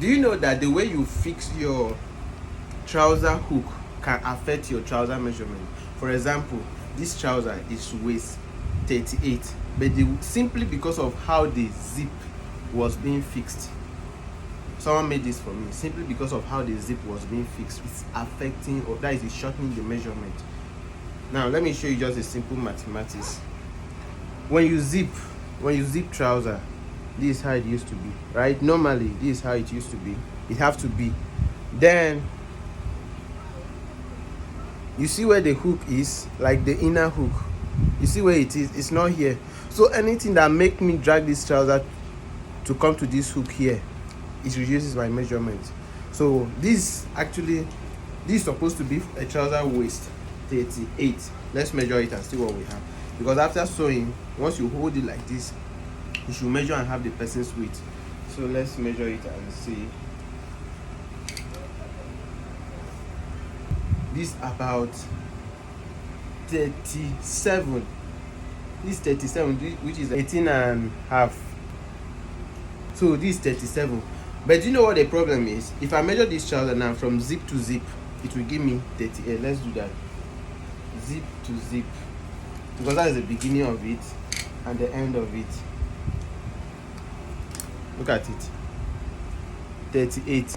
Do you know that the way you fix your trouser hook can affect your trouser measurement? For example, this trouser is waist 38, but simply because of how the zip was being fixed, someone made this for me, simply because of how the zip was being fixed, it's affecting, or that is shortening the measurement. Now let me show you just a simple mathematics. When you zip trouser, this is how it used to be, right? Normally this is how it used to be, it have to be. Then you see where the hook is, like the inner hook, you see where it is, it's not here. So anything that make me drag this trouser to come to this hook here, it reduces my measurement. So this is supposed to be a trouser waist 38. Let's measure it and see what we have, because after sewing, once you hold it like this, you should measure and have the person's weight. So let's measure it and see. This about 37. This 37, which is 18 and half. So this is 37. But do you know what the problem is? If I measure this trouser now from zip to zip, it will give me 38. Let's do that. Zip to zip, because that is the beginning of it and the end of it. Look at it, 38.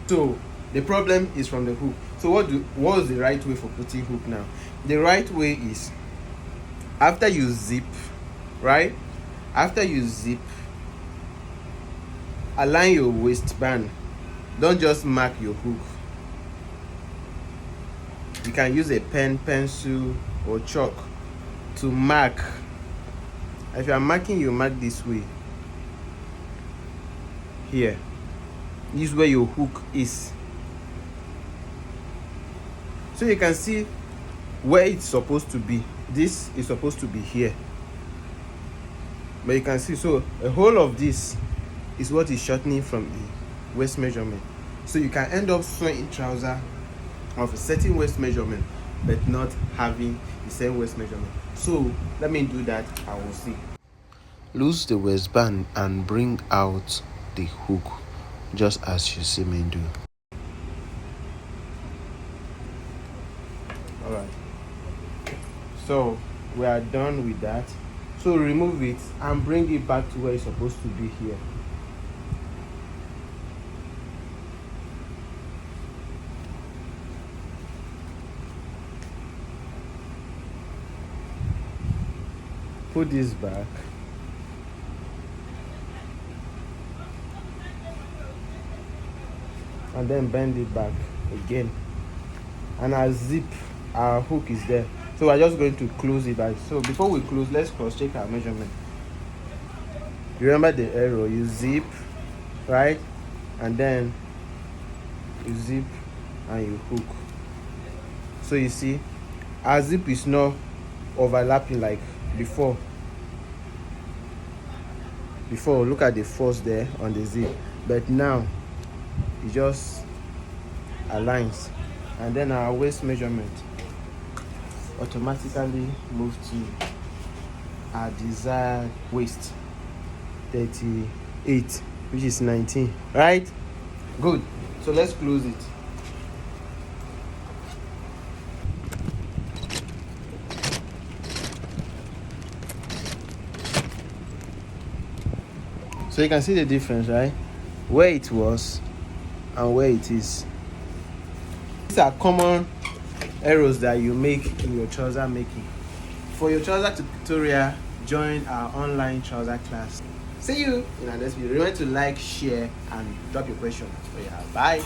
So the problem is from the hook. So what's the right way for putting hook now? The right way is, after you zip, right? After you zip, align your waistband. Don't just mark your hook. You can use a pen, pencil, or chalk to mark. If you are marking, you mark this way. Here. This is where your hook is. So you can see where it's supposed to be. This is supposed to be here. But you can see, so a whole of this is what is shortening from the waist measurement. So you can end up sewing trouser of a certain waist measurement but not having the same waist measurement. So let me do that, I will see. Loose the waistband and bring out the hook, just as you see me do. Alright, so we are done with that. So remove it and bring it back to where it's supposed to be here. Put this back. And then bend it back again. And our zip, our hook is there. So we're just going to close it back. So before we close, let's cross check our measurement. Remember the arrow, you zip, right? And then you zip and you hook. So you see, our zip is not overlapping like before. Look at the force there on the zip, but now it just aligns, and then our waist measurement automatically moves to our desired waist 38, which is 19, right? Good. So let's close it. So you can see the difference, right? Where it was and where it is. These are common errors that you make in your trouser making. For your trouser tutorial, join our online trouser class. See you in our next video. Remember to like, share, and drop your questions. So yeah, bye.